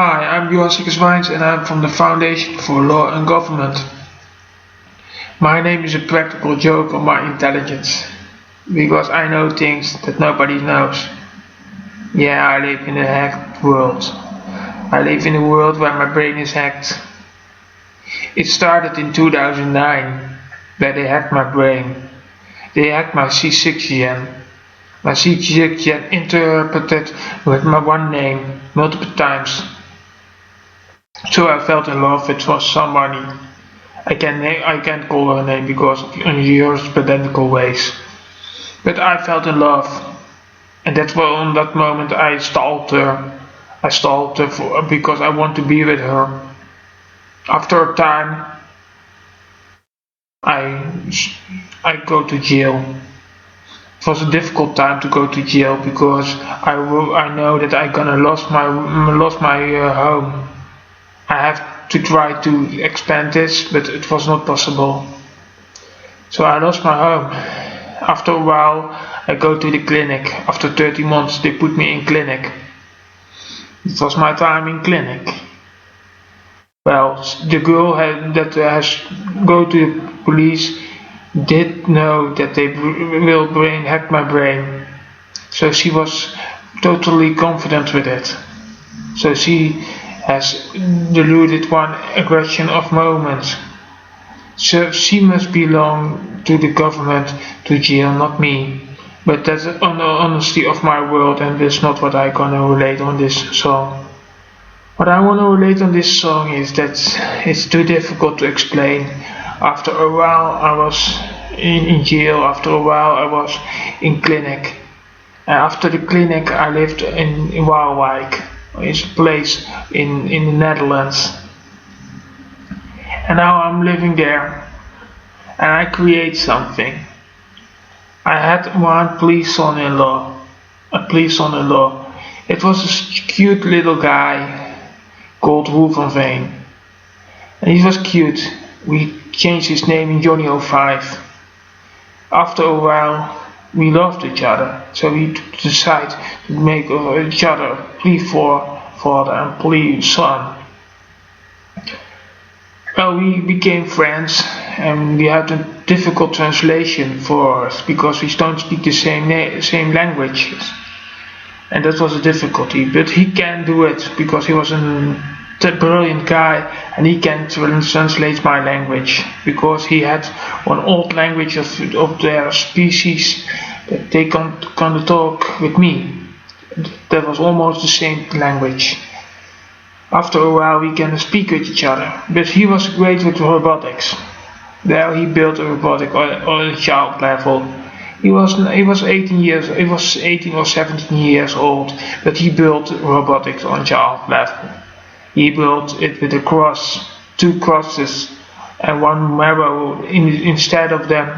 Hi, I'm Johan Wines and I'm from the Foundation for Law and Government. My name is a practical joke on my intelligence, because I know things that nobody knows. Yeah, I live in a hacked world. I live in a world where my brain is hacked. It started in 2009, where they hacked my brain. They hacked my C6 gen. My C6 gen interpreted with my one name multiple times. So I felt in love with somebody. I can't call her name because of jurisprudential ways. But I felt in love, and that's why on that moment I stalked her. I stalked her because I want to be with her. After a time, I go to jail. It was a difficult time to go to jail because I know that I'm gonna lose my home. I have to try to expand this, but it was not possible. So I lost my home. After a while, I go to the clinic. After 30 months, they put me in clinic. It was my time in clinic. Well, the girl that has go to the police did know that they will hack my brain. So she was totally confident with it. So she has deluded one aggression of moments. So she must belong to the government, to jail, not me. But that's the honesty of my world, and that's not what I gonna relate on this song. What I wanna relate on this song is that it's too difficult to explain. After a while I was in jail, after a while I was in clinic. And after the clinic I lived in Waalwijk. It's a place in the Netherlands, and now I'm living there, and I create something. I had one police son-in-law, It was a cute little guy called Roel van Veen, and he was cute. We changed his name in Johnny 05. After a while, we loved each other, so we decided to make each other plea for father and plea son. Well, we became friends, and we had a difficult translation for us because we don't speak the same languages, and that was a difficulty. But he can do it because he was a brilliant guy, and he can translate my language because he had one old language of their species that they can't talk with me. That was almost the same language. After a while we can speak with each other, but he was great with robotics. There he built a robotic on a child level. He was 18 or 17 years old, but he built robotics on child level. He built it with two crosses, and one marrow instead of them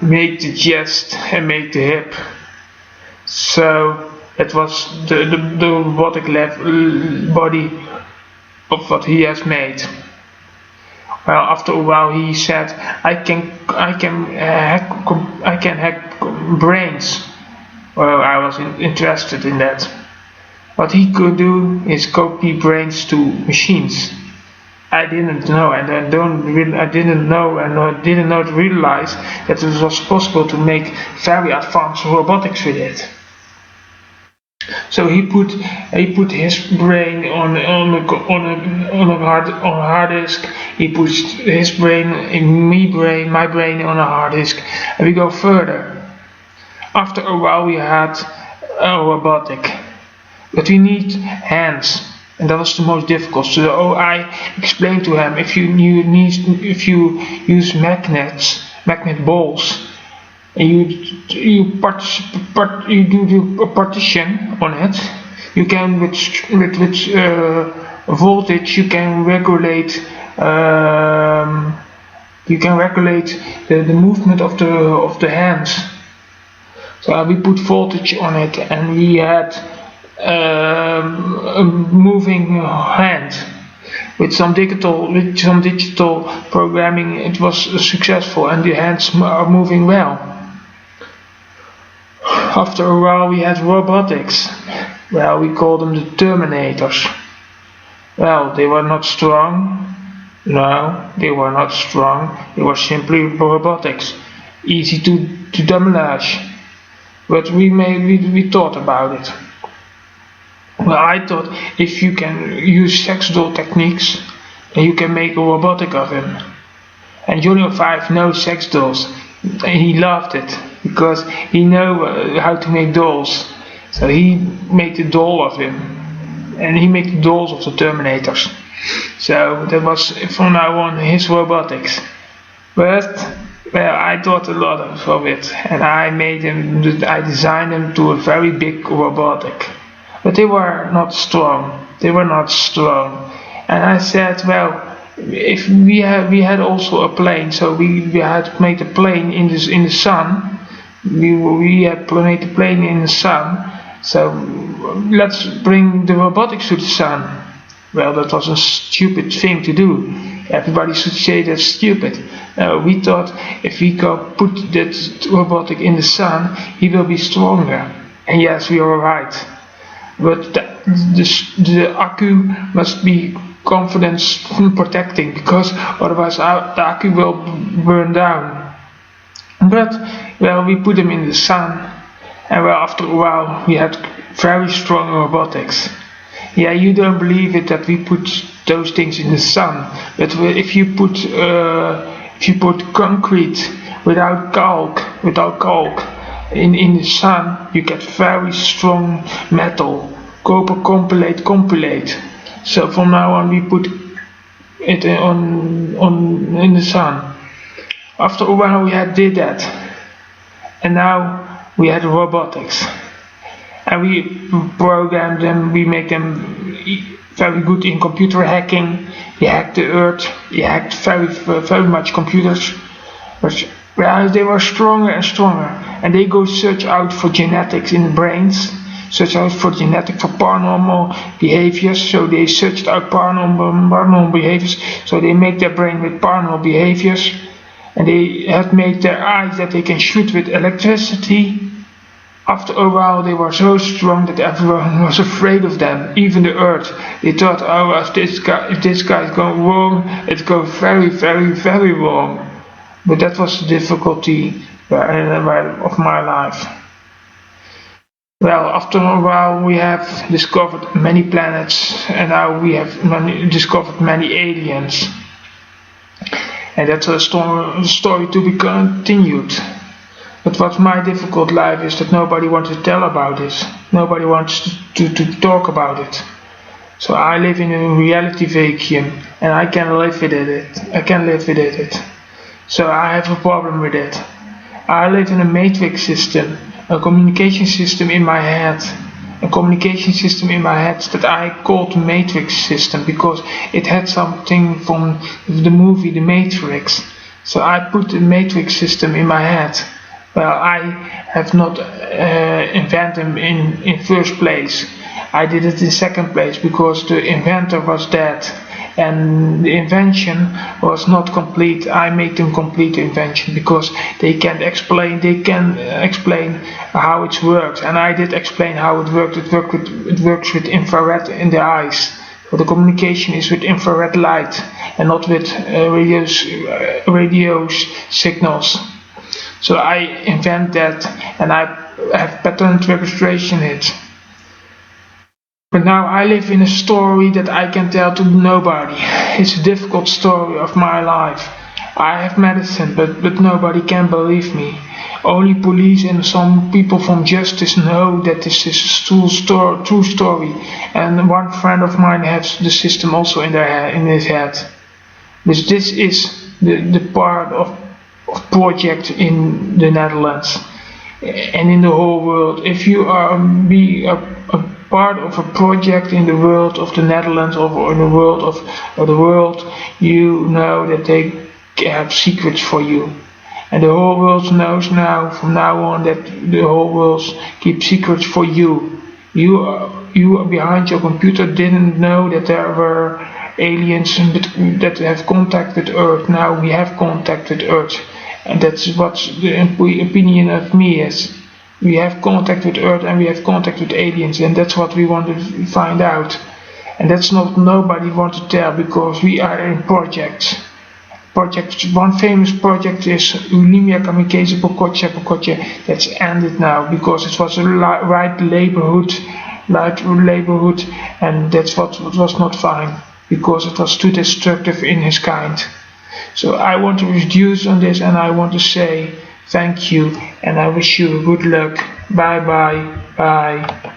make the chest and make the hip. So it was the robotic body of what he has made. Well, after a while he said, I can hack brains. Well, I was interested in that. What he could do is copy brains to machines. I didn't know, and I didn't not realize that it was possible to make very advanced robotics with it. So he put his brain on a hard disk. He put his brain in my brain on a hard disk, and we go further. After a while we had a robotic, but we need hands, and that was the most difficult. So I explained to him, if you use magnet balls, and you do the partition on it, you can with voltage you can regulate the movement of the hands. So we put voltage on it, and we had a moving hand. With some digital programming, it was successful, and the hands are moving well. After a while we had robotics. Well, we call them the terminaters. Well, they were not strong. No, they were not strong. They were simply robotics, easy to demolish. But we thought about it. Well, I thought if you can use sex doll techniques, then you can make a robotic of him. And Junior 5 knows sex dolls. And he loved it because he knew how to make dolls. So he made the doll of him. And he made the dolls of the Terminators. So that was from now on his robotics. But well, I thought a lot of it, and I designed them to a very big robotic. But they were not strong. They were not strong. And I said, well, if we had also a plane, so we had made a plane in the sun. We had made a plane in the sun. So let's bring the robotics to the sun. Well, that was a stupid thing to do. Everybody should say that's stupid. We thought if we go put that robotic in the sun, he will be stronger. And yes, we were right. But the accu must be confidence protecting, because otherwise the accu will burn down. But well, we put them in the sun, and well, after a while we had very strong robotics. Yeah, you don't believe it that we put those things in the sun, but if you put concrete without caulk in the sun, you get very strong metal, copper compilate. So from now on we put it in the sun. After a while we did that, and now we had robotics. And we program them, we make them very good in computer hacking. We hacked the earth, we hacked very much computers. But they were stronger and stronger, and they go search out for genetics in the brains, search out for paranormal behaviors. So they searched out paranormal behaviors, so they make their brain with paranormal behaviors, and they have made their eyes that they can shoot with electricity. After a while they were so strong that everyone was afraid of them, even the earth. They thought, oh, if this guy is going wrong, it's going very, very, very wrong. But that was the difficulty of my life. Well, after a while we have discovered many planets, and now we have discovered many aliens. And that's a story to be continued. But what's my difficult life is that nobody wants to tell about this. Nobody wants to talk about it. So I live in a reality vacuum, and I can live with it. I can live with it. So I have a problem with it. I live in a matrix system, a communication system in my head. A communication system in my head that I called matrix system because it had something from the movie The Matrix. So I put the matrix system in my head. Well, I have not invented them in first place. I did it in second place because the inventor was dead and the invention was not complete. I made them complete the invention because they can explain how it works, and I did explain how it works. It works with infrared in the eyes. So the communication is with infrared light and not with radio signals. So I invent that, and I have patent registration it. But now I live in a story that I can tell to nobody. It's a difficult story of my life. I have medicine, but nobody can believe me. Only police and some people from justice know that this is a true story. And one friend of mine has the system also in his head. But this is the part of project in the Netherlands and in the whole world. If you be a part of a project in the world of the Netherlands or in the world of the world, you know that they have secrets for you. And the whole world knows now, from now on, that the whole world keeps secrets for you. You behind your computer didn't know that there were aliens that have contact with Earth. Now we have contact with Earth. And that's what the opinion of me is. We have contact with Earth and we have contact with aliens, and that's what we want to find out. And that's not nobody want to tell, because we are in projects. One famous project is Ulimia Kamikaze Pokoche, that's ended now because it was a right neighborhood, and that's what was not fine, because it was too destructive in his kind. So I want to reduce on this, and I want to say thank you, and I wish you good luck. Bye.